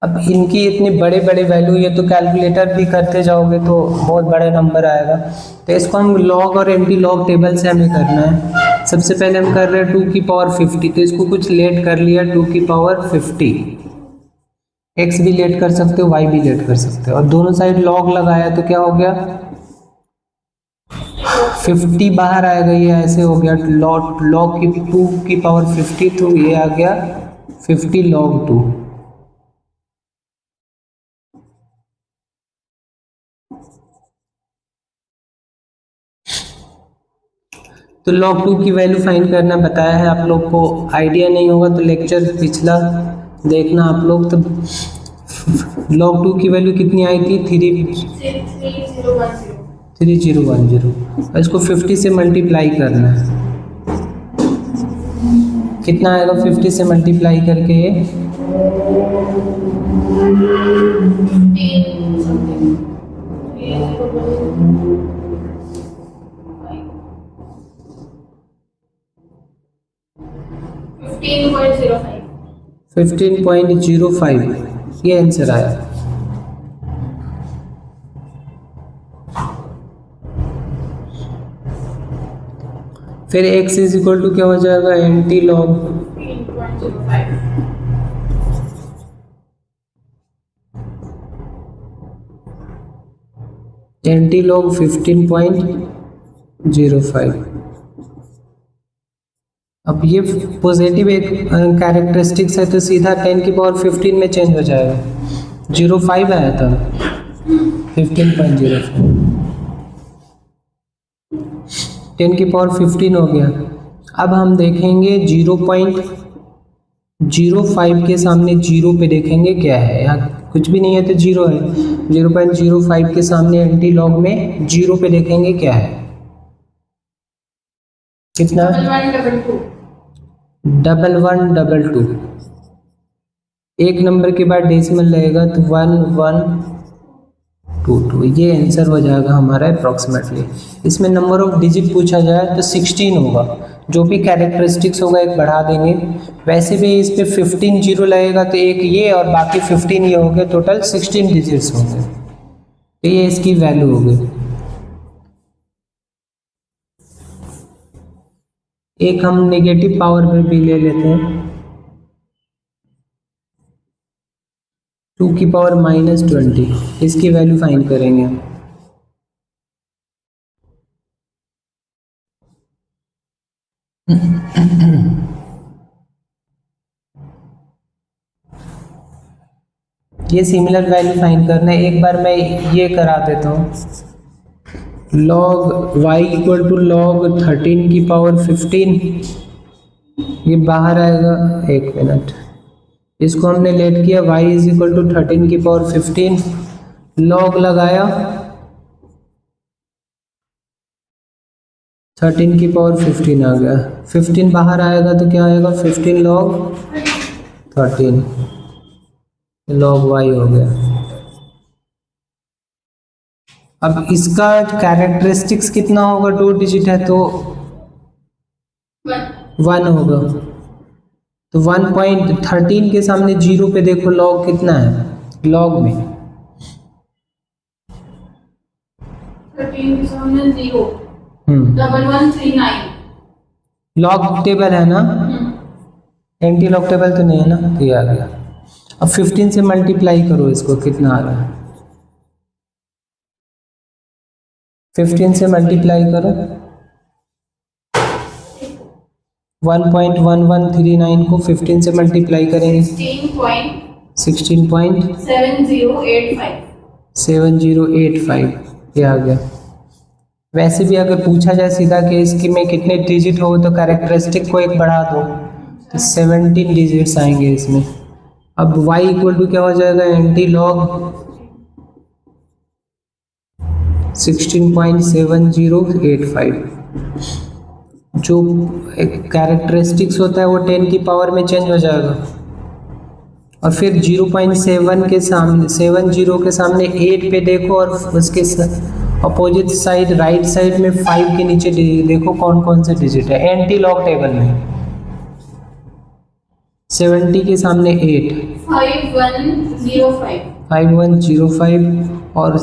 अब इनकी इतनी बड़े बड़े वैल्यू, ये तो कैलकुलेटर भी करते जाओगे तो बहुत बड़ा नंबर आएगा। तो इसको हम लॉग और एंटी लॉग टेबल से हमें करना है। सबसे पहले हम कर रहे हैं 2 की पावर 50, तो इसको कुछ लेट कर लिया 2 की पावर 50। एक्स भी लेट कर सकते हो, वाई भी लेट कर सकते हो, और दोनों साइड लॉग लगाया तो क्या हो गया 50 बाहर आएगा, ये ऐसे हो गया लॉग लॉग की 2 की पावर 50, तो ये आ गया 50 log 2। तो log 2 की वैल्यू फाइंड करना बताया है, आप लोग को आइडिया नहीं होगा तो लेक्चर पिछला देखना आप लोग। तो log 2 की वैल्यू कितनी आई थी 3010, और इसको 50 से मल्टीप्लाई करना है। कितना आएगा 50 से मल्टीप्लाई करके ये 15.05, ये आंसर आया। फिर x इज इक्वल टू क्या हो जाएगा एंटी लॉग 15.05। अब ये पॉजिटिव एक कैरेक्टरिस्टिक्स है तो सीधा 10 की पावर 15 में चेंज हो जाएगा। 05 आया था 15.05, 10 की पावर 15 हो गया। अब हम देखेंगे 0.05 के सामने जीरो पे देखेंगे क्या है, यहाँ कुछ भी नहीं है तो जीरो है। 0.05 के सामने एंटी लॉग में जीरो पे देखेंगे क्या है, कितना 1122। एक नंबर के बाद डेसिमल लगेगा तो 1122, ये आंसर हो जाएगा हमारा अप्रॉक्सीमेटली। इसमें नंबर ऑफ डिजिट पूछा जाए तो 16 होगा, जो भी कैरेक्टरिस्टिक्स होगा एक बढ़ा देंगे। वैसे भी इस पे 15 जीरो लगेगा तो एक ये और बाकी 15 ये हो गए, टोटल 16 डिजिट्स होंगे, तो ये इसकी वैल्यू हो गई। एक हम नेगेटिव पावर में भी ले लेते हैं, 2 की पावर -20, इसकी वैल्यू फाइंड करेंगे हम। ये सिमिलर वैल्यू फाइंड करना है। एक बार मैं ये करा देता हूँ, log y equal to log 13 की पावर 15, ये बाहर आएगा। एक मिनट, इसको हमने लेट किया y इज इक्वल टू 13 की पावर 15, log लगाया 13 की पावर 15 आ गया। 15 बाहर आएगा तो क्या आएगा 15 log 13, log y हो गया। अब इसका कैरेक्टरिस्टिक्स कितना होगा, 2 डिजिट है तो 1 होगा। तो 1.13 के सामने जीरो पे देखो लॉग कितना है, लॉग में 13 के सामने 0, 1139 लॉग टेबल है ना, एंटी लॉग टेबल तो नहीं है ना, तो ये आ गया। अब 15 से मल्टीप्लाई करो इसको, कितना आ रहा है 15 से मल्टीप्लाई करो, 1.1139 को 15 से मल्टीप्लाई करेंगे 16.7085, ये आ गया। वैसे भी अगर पूछा जाए सीधा कि इसकी में कितने डिजिट हो तो कैरेक्टरिस्टिक को एक बढ़ा दो तो 17 डिजिट्स आएंगे इसमें। अब y इक्वल टू क्या हो जाएगा एंटी लॉग 16.7085, जो एक कैरेक्टरिस्टिक्स होता है वो 10 की पावर में चेंज हो जाएगा। और फिर 0.7 के सामने 70 के सामने 8 पे देखो, और उसके अपोजिट साइड राइट साइड में 5 के नीचे देखो कौन कौन से डिजिट है एंटी लॉग टेबल में। 70 के सामने 8, 5105. 5105, और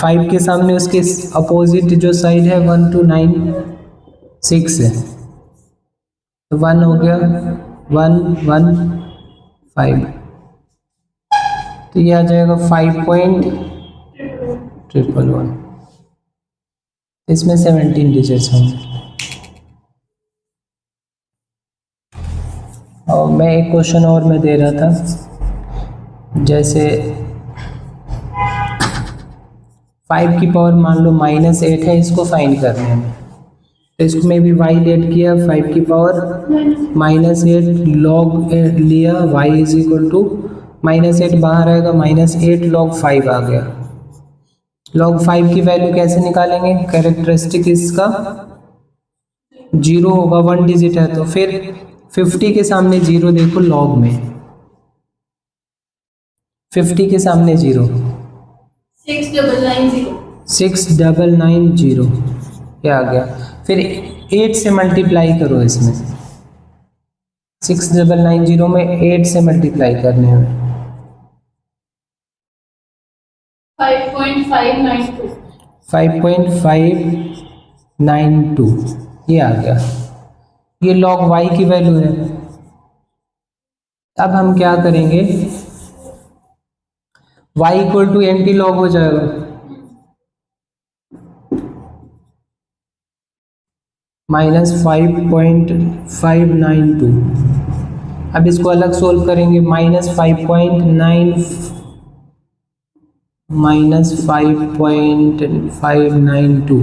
5 के सामने उसके अपोजिट जो साइड है 1296 है, तो 1 हो गया 115, तो ये आ जाएगा 5.111, इसमें 17 डिजिट्स होंगे। और मैं एक क्वेश्चन और मैं दे रहा था, जैसे 5 की पावर मान लो -8 है, इसको फाइंड करने में, तो इसमें भी y लेट किया, 5 की पावर -8 log लिया, y इज इक्वल टू -8 बाहर आएगा, -8 log 5 आ गया। log 5 की वैल्यू कैसे निकालेंगे, कैरेक्टरिस्टिक इसका 0 होगा, 1 डिजिट है, तो फिर 50 के सामने 0 देखो log में, 50 के सामने 0, 6990. 6990 क्या आ गया, फिर 8 से मल्टीप्लाई करो इसमें, 6990 में 8 से मल्टीप्लाई करने में 5.592. 5.592 ये आ गया, ये log y की वैल्यू है। अब हम क्या करेंगे, y equal to antilog हो जाएगा, -5.592। अब इसको अलग सोल्व करेंगे, -5.592,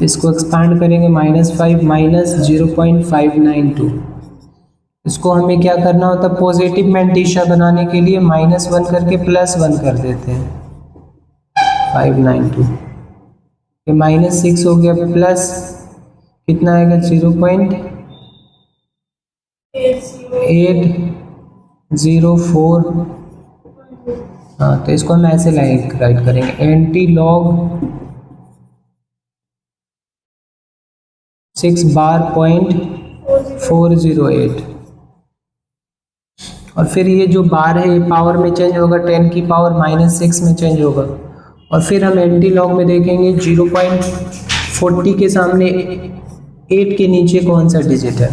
इसको एक्सपांड करेंगे -5 -0.592, इसको हमें क्या करना होता है, पॉजिटिव मैंटिशा बनाने के लिए -1 करके +1 कर देते हैं, 592, ये -6 हो गया, प्लस कितना आएगा 0.804, हाँ, तो इसको हम ऐसे राइट करेंगे, एंटी लॉग 6.408, और फिर ये जो बार है ये पावर में चेंज होगा, 10 की पावर -6 में चेंज होगा, और फिर हम एंटी लॉग में देखेंगे 0.40 के सामने 8 के नीचे कौन सा डिजिट है,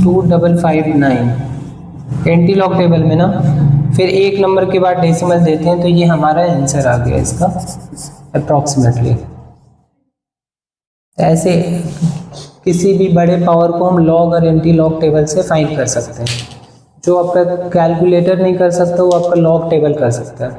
2559 एंटी लॉग टेबल में ना, फिर एक नंबर के बाद डेसिमल देते हैं, तो ये हमारा आंसर आ गया इसका अप्रॉक्सीमेटली। ऐसे किसी भी बड़े पावर को हम लॉग और एंटी लॉग टेबल से फाइंड कर सकते हैं, जो आपका कैलकुलेटर नहीं कर सकता वो आपका लॉग टेबल कर सकता है।